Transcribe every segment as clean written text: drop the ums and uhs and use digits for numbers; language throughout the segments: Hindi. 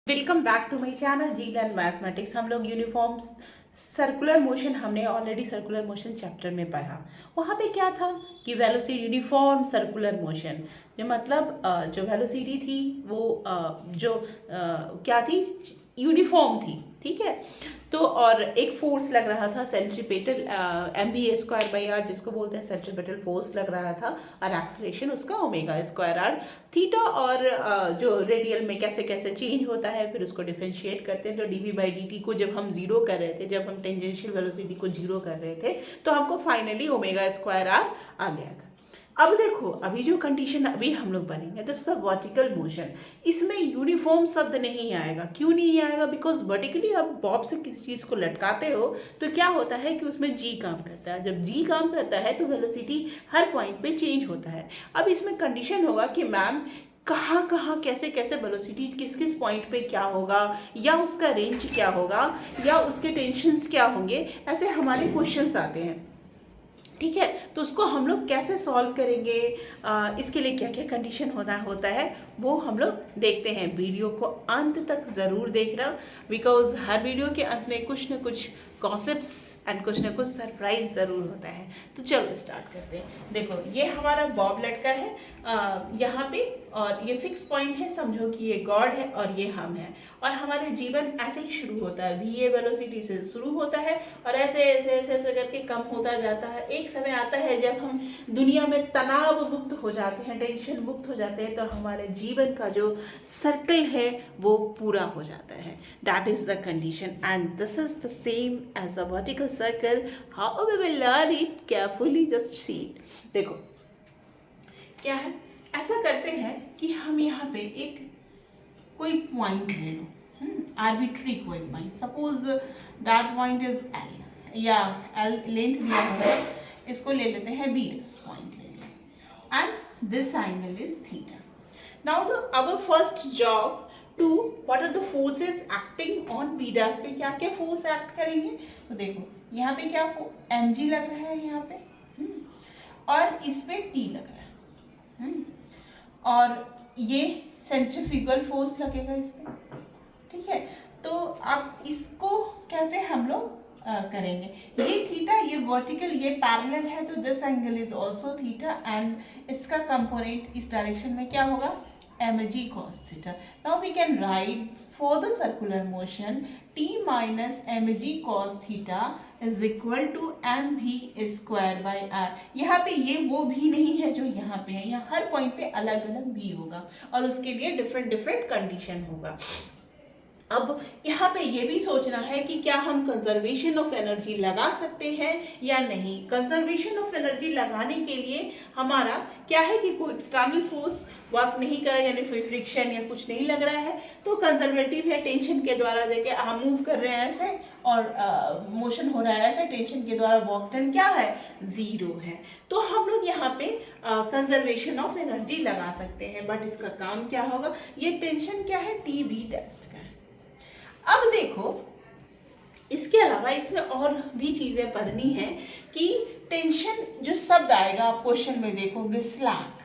Welcome back to my channel G learn mathematics. हम लोग यूनिफॉर्म सर्कुलर मोशन हमने ऑलरेडी सर्कुलर मोशन चैप्टर में पढ़ा। वहाँ पे क्या था कि वेलोसिटी यूनिफॉर्म सर्कुलर मोशन, जो मतलब जो वेलोसिटी थी वो क्या थी, यूनिफॉर्म थी। ठीक है, तो और एक फोर्स लग रहा था सेंट्रीपेटल mv²/r, जिसको बोलते हैं सेंट्रीपेटल फोर्स लग रहा था, और एक्सलेशन उसका ω²r थीटा। और जो रेडियल में कैसे कैसे चेंज होता है फिर उसको डिफरेंशिएट करते हैं। तो dv/dt को जब हम जीरो कर रहे थे, जब हम टेंजेंशियल वेलोसिटी को जीरो कर रहे थे, तो हमको फाइनली ω² आ गया था। अब देखो, अभी जो कंडीशन अभी हम लोग बनेंगे दिस इज वर्टिकल मोशन, इसमें यूनिफॉर्म शब्द नहीं आएगा। क्यों नहीं आएगा? बिकॉज वर्टिकली आप बॉब से किसी चीज़ को लटकाते हो तो क्या होता है कि उसमें जी काम करता है। जब जी काम करता है तो वेलोसिटी हर पॉइंट पे चेंज होता है। अब इसमें कंडीशन होगा कि मैम कहाँ कहाँ कैसे कैसे वेलोसिटी किस किस पॉइंट पे क्या होगा, या उसका रेंज क्या होगा, या उसके टेंशन्स क्या होंगे, ऐसे हमारे क्वेश्चंस आते हैं। ठीक है, तो उसको हम लोग कैसे सॉल्व करेंगे, इसके लिए क्या क्या कंडीशन होता है वो हम लोग देखते हैं। वीडियो को अंत तक ज़रूर देखना, बिकॉज हर वीडियो के अंत में कुछ ना कुछ कॉन्सेप्ट्स एंड कुछ ना कुछ सरप्राइज ज़रूर होता है। तो चलो स्टार्ट करते हैं। देखो, ये हमारा बॉब लटका है यहाँ पे, और ये फिक्स पॉइंट है। समझो कि ये गॉड है और ये हम हैं, और हमारे जीवन ऐसे ही शुरू होता है। va वेलोसिटी से शुरू होता है और ऐसे ऐसे ऐसे ऐसे करके कम होता जाता है। एक समय आता है जब हम दुनिया में तनाव मुक्त हो जाते हैं, टेंशन मुक्त हो जाते हैं, तो हमारे जीवन का जो सर्कल है वो पूरा हो जाता है। That is the condition and this is the same as the vertical circle. How we will learn it carefully, just see it. देखो क्या है, ऐसा करते हैं कि हम यहाँ पे एक कोई पॉइंट ले लो, आर्बिट्री कोई point, suppose that point is L, या एल लेंथ दिया हुआ है, इसको ले लेते हैं बी पॉइंट ले लें, and this angle is theta. Now the our first job to what are the forces acting on B dash पे, क्या क्या फोर्स एक्ट करेंगे। तो देखो यहाँ पे क्या mg लग रहा है यहाँ पे, और इस पे t लग रहा है, और ये सेंट्रीफ्यूगल फोर्स लगेगा इस पे। ठीक है, तो अब इसको कैसे हम लोग करेंगे। ये थीटा, ये वर्टिकल, ये पैरेलल है, तो this angle is also theta, and इसका कंपोनेंट इस डायरेक्शन में क्या होगा, mg cos theta. Now we can write for the circular motion t minus mg cos theta is equal to mv square by r. यहाँ पे ये वो भी नहीं है जो यहाँ पे है, यहाँ हर पॉइंट पे अलग अलग भी होगा और उसके लिए डिफरेंट डिफरेंट कंडीशन होगा। अब यहाँ पे ये भी सोचना है कि क्या हम कंजर्वेशन ऑफ एनर्जी लगा सकते हैं या नहीं। कंजर्वेशन ऑफ एनर्जी लगाने के लिए हमारा क्या है कि कोई एक्सटर्नल फोर्स वर्क नहीं कर रहा है, यानी कोई फ्रिक्शन या कुछ नहीं लग रहा है, तो कंजर्वेटिव है, टेंशन के द्वारा देखे हम मूव कर रहे हैं ऐसे, और मोशन हो रहा है ऐसे, टेंशन के द्वारा वर्क डन क्या है, जीरो है। तो हम लोग यहाँ पे कंजर्वेशन ऑफ एनर्जी लगा सकते हैं, बट इसका काम क्या होगा, ये टेंशन क्या है, टी बी टेस्ट का है। अब देखो, इसके अलावा इसमें और भी चीजें पढ़नी है कि टेंशन जो शब्द आएगा आप क्वेश्चन में देखोगे स्लैक,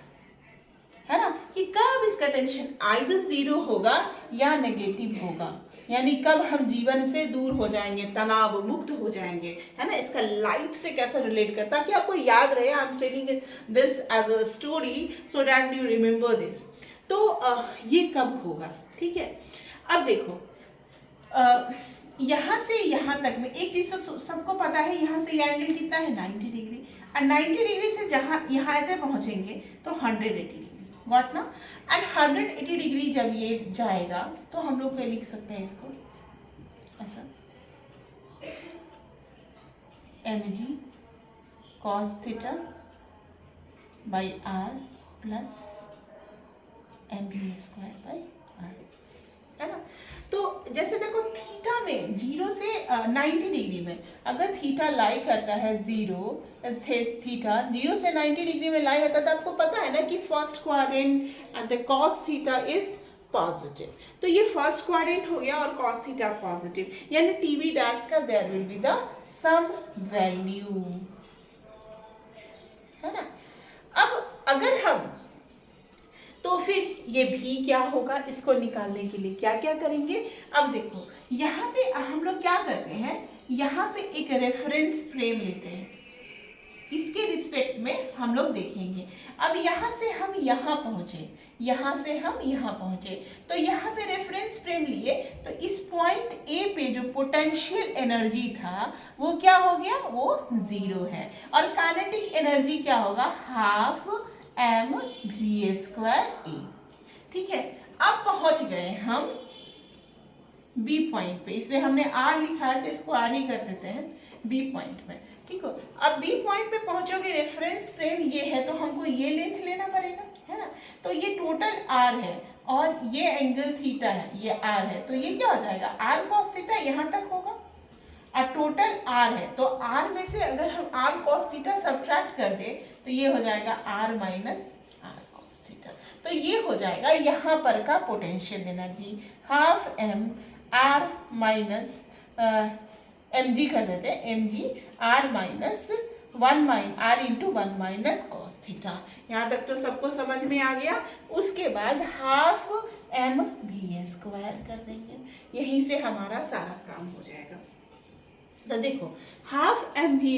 है ना, कि कब इसका टेंशन आइदर जीरो होगा या नेगेटिव होगा, यानी कब हम जीवन से दूर हो जाएंगे, तनाव मुक्त हो जाएंगे, है ना। इसका लाइफ से कैसा रिलेट करता है कि आपको याद रहे। I am telling this as a story so that you remember this. तो ये कब होगा, ठीक है। अब देखो, यहाँ से यहाँ तक में एक चीज तो सबको पता है, यहाँ से ये एंगल कितना है 90 डिग्री, और 90 डिग्री से जहाँ यहाँ ऐसे पहुँचेंगे तो 180 डिग्री, गॉट ना। एंड 180 डिग्री जब ये जाएगा तो हम लोग लिख सकते हैं इसको ऐसा, mg cos theta by r plus mv square by r, है ना। तो जैसे देखो थीटा में 0 से 90 डिग्री में अगर थीटा लाई करता है थीटा 0 से 90 डिग्री में लाई होता है, तो आपको पता है ना कि first quadrant and the cos theta is positive. तो ये फर्स्ट क्वाड्रेंट हो गया और cos थीटा पॉजिटिव, यानी टीवी डैश का there will be the sum value, है ना। अब अगर हम तो फिर ये भी क्या होगा, इसको निकालने के लिए क्या क्या करेंगे। अब देखो यहाँ पे हम लोग क्या करते हैं, यहाँ पे एक रेफरेंस फ्रेम लेते हैं, इसके रिस्पेक्ट में हम लोग देखेंगे। अब यहाँ से हम यहाँ पहुंचे, यहाँ से हम यहाँ पहुंचे, तो यहाँ पे रेफरेंस फ्रेम लिए, तो इस पॉइंट ए पे जो पोटेंशियल एनर्जी था वो क्या हो गया, वो 0 है। और काइनेटिक एनर्जी क्या होगा, हाफ mv² ए। ठीक है, अब पहुंच गए हम बी पॉइंट पे, इसलिए हमने आर लिखा है तो इसको आर ही कर देते हैं, बी पॉइंट पे। ठीक हो, अब बी पॉइंट पे पहुंचोगे, रेफरेंस फ्रेम ये है तो हमको ये लेंथ लेना पड़ेगा, है ना। तो ये टोटल आर है और ये एंगल थीटा है, ये आर है, तो ये क्या हो जाएगा, आर कॉस थीटा यहाँ तक होगा। और टोटल आर है तो आर में से अगर हम आर कॉस थीटा सब्ट्रैक्ट कर दे तो ये हो जाएगा R minus R cos theta. तो ये हो जाएगा यहाँ पर का potential energy, half M R minus M G कर देते हैं, एम जी R minus R into 1 minus cos theta. यहाँ तक तो सबको समझ में आ गया। उसके बाद हाफ एम भी स्क्वायर कर देंगे, यहीं से हमारा सारा काम हो जाएगा। तो देखो half M v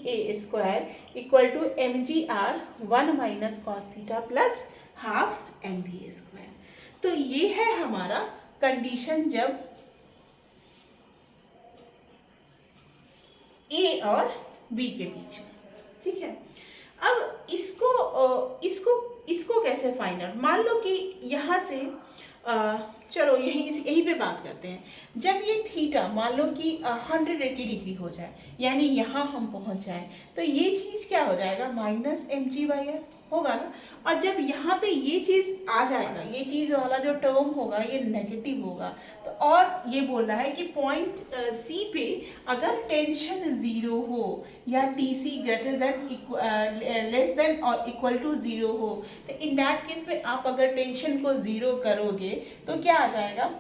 A square equal to m ji r 1 minus cos theta plus half M भी स्क्वायर। तो ये है हमारा कंडीशन जब ए और बी के बीच में। ठीक है, अब इसको कैसे फाइंड आउट, मान लो कि यहाँ से चलो यहीं पे बात करते हैं। जब ये थीटा मान लो कि 180 डिग्री हो जाए, यानी यहाँ हम पहुँच जाए, तो ये चीज़ क्या हो जाएगा, minus M G by R होगा ना। और जब यहाँ पे ये चीज़ आ जाएगा, ये चीज़ वाला जो टर्म होगा ये नेगेटिव होगा। तो और ये बोल रहा है कि पॉइंट सी पे अगर टेंशन 0 हो या T C greater than less than और इक्वल टू 0 हो, तो इन दैट केस में आप अगर टेंशन को 0 करोगे तो क्या आ जाएगा,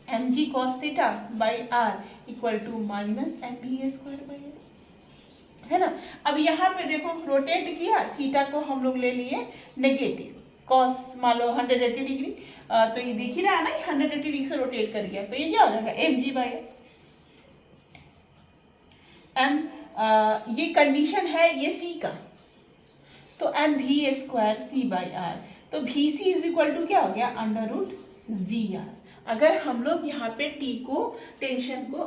M G cos theta by R equal to minus M B square by R, है ना। अब यहाँ पे देखो रोटेट किया, थीटा को हम लोग ले लिए नेगेटिव, कॉस मान लो 180 डिग्री, तो ये देख ही रहा है ना, 180 डिग्री से रोटेट कर गया, तो ये क्या हो जाएगा, एम जी बाई एम। ये कंडीशन है ये सी का, तो एम भी स्क्वायर सी बाई आर, तो भी सी इज इक्वल टू क्या हो गया, अंडर रूट जी आर। अगर हम लोग यहाँ पे टी को टेंशन को,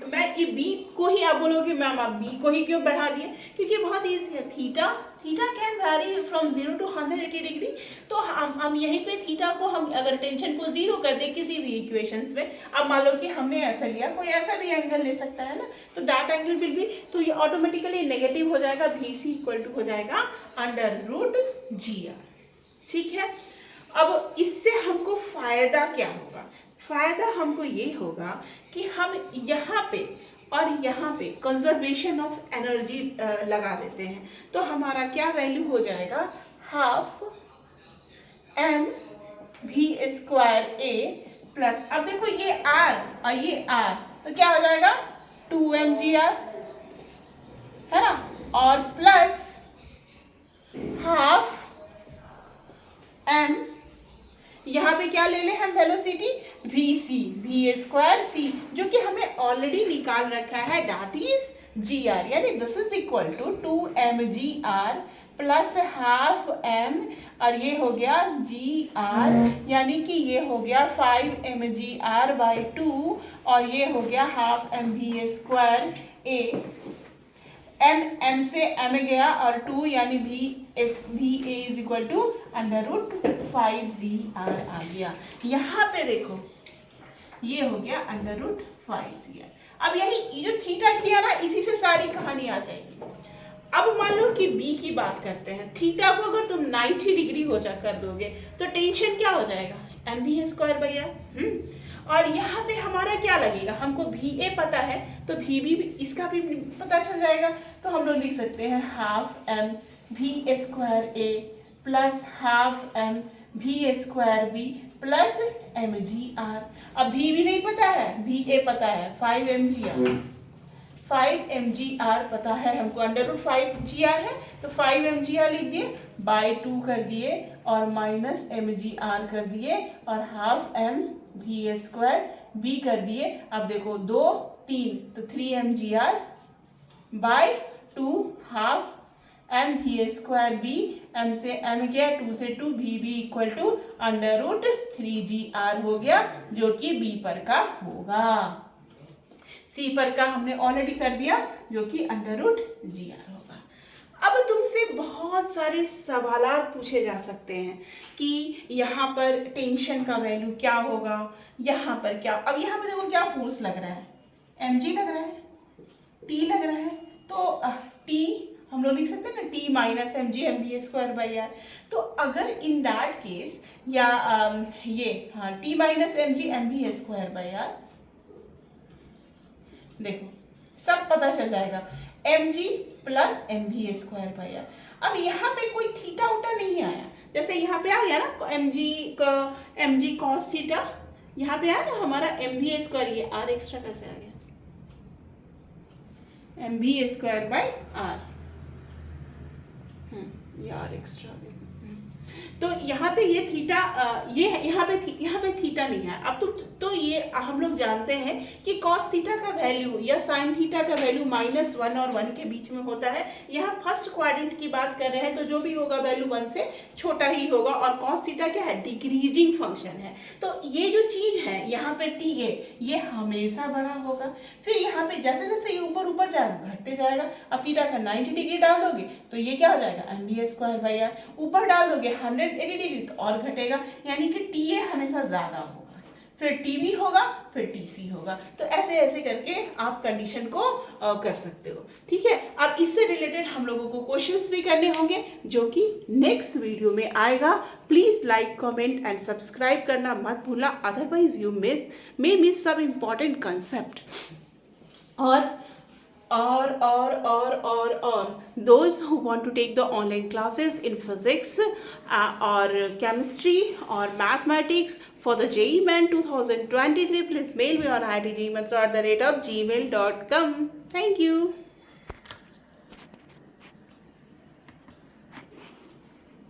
मैं ये बी को ही आप बोलोगे मैम आप बी को ही क्यों बढ़ा दिए, क्योंकि बहुत ईजी है, theta can vary from 0 to 180 degree. तो हम यहीं पे थीटा को हम अगर टेंशन को 0 कर दे किसी भी इक्वेशंस में, अब मान लो कि हमने ऐसा लिया, कोई ऐसा भी एंगल ले सकता है ना, तो दैट एंगल विल बी, तो ये ऑटोमेटिकली नेगेटिव हो जाएगा, भी सी इक्वल टू हो जाएगा अंडर रूट जी आर। ठीक है, अब इससे हमको फायदा क्या होगा, फायदा हमको ये होगा कि हम यहाँ पे और यहाँ पे कंजर्वेशन ऑफ एनर्जी लगा देते हैं, तो हमारा क्या वैल्यू हो जाएगा, हाफ एम भी स्क्वायर ए प्लस, अब देखो ये आर और ये आर, तो क्या हो जाएगा 2mgr, है ना, और प्लस हाफ एम, यहाँ पे क्या ले लें हम velocity, v C, v square C, जो कि हमने ऑलरेडी निकाल रखा है, दैट इज जी आर, यानी this is equal to 2mgr plus half m, और ये हो गया जी आर, यानी कि ये हो गया 5mgr बाई 2, और ये हो गया हाफ एम भी स्क्वायर ए, एम से एम गया और 2, यानी v A is equal to under root 5gr आ गया। यहाँ पे देखो ये हो गया अंडर रूट 5gr। अब यही जो थीटा किया ना, इसी से सारी कहानी आ जाएगी। अब मान लो कि बी की बात करते हैं, थीटा को अगर तुम 90 डिग्री हो जा कर दोगे तो टेंशन क्या हो जाएगा, एम भी स्क्वायर भैया, और यहाँ पे हमारा क्या लगेगा, हमको भी ए पता है तो भी इसका भी पता चल जाएगा, तो हम लोग लिख सकते हैं हाफ एम भी square A plus half M भी स्क्वायर बी प्लस एम जी आर। अब भी नहीं पता है, भी ए पता है, 5mgr पता है हमको, अंडर रूट 5gr है, तो 5mgr लिख दिए बाय 2 कर दिए और माइनस mgr कर दिए और हाफ mv² b कर दिए। अब देखो 2 3 तो 3mgr by 2 half mv² b, m से m गया 2 से 2 vb इक्वल टू √3gr हो गया, जो कि b पर का होगा। c पर का हमने ऑलरेडी कर दिया, जो कि √gr होगा। अब तुमसे बहुत सारे सवालात पूछे जा सकते हैं कि यहाँ पर टेंशन का वैल्यू क्या होगा, यहाँ पर क्या। अब यहाँ पर देखो क्या फोर्स लग रहा है, mg लग रहा है, t लग रहा है, तो t हम लोग लिख सकते हैं ना, t माइनस mg/mv²/r। तो अगर इन दैट केस या ये t माइनस mg/mv²/r, देखो सब पता चल जाएगा, mg प्लस mv²/r। अब यहाँ पे कोई थीटा उटा नहीं आया, जैसे यहाँ पे आ गया ना mg cos थीटा, यहाँ पे आया ना हमारा mv², ये r एक्स्ट्रा कैसे आ गया, mv²/r, ये r एक्स्ट्रा आ गया। तो यहाँ पे ये थीटा, ये यहाँ पे थीटा नहीं है। अब तो ये हम लोग जानते हैं कि cos थीटा का वैल्यू या sin थीटा का वैल्यू -1 और 1 के बीच में होता है। यहाँ फर्स्ट क्वाड्रेंट की बात कर रहे हैं, तो जो भी होगा वैल्यू 1 से छोटा ही होगा। और cos थीटा क्या है, डिक्रीजिंग फंक्शन है। तो ये जो चीज है यहाँ पे TA, ये हमेशा बड़ा होगा। फिर यहाँ पे जैसे जैसे ये ऊपर ऊपर जाएगा घटते जाएगा। अब थीटा का 90 डिग्री डाल दोगे तो ये क्या हो जाएगा, mv²/r। ऊपर डाल दोगे 180 डिग्री तो और घटेगा, यानी कि TA हमेशा ज्यादा होगा, फिर TB होगा, फिर TC होगा। तो ऐसे ऐसे करके आप कंडीशन को कर सकते हो। ठीक है, अब इससे रिलेटेड हम लोगों को क्वेश्चंस भी करने होंगे, जो कि नेक्स्ट वीडियो में आएगा। Please like, comment and subscribe करना मत भूलना, अदरवाइज यू मिस सब इम्पॉर्टेंट कंसेप्ट। और those who want to take the online classes in physics or chemistry or mathematics for the JEE Main 2023, please mail me on itgmail@gmail.com. Thank you.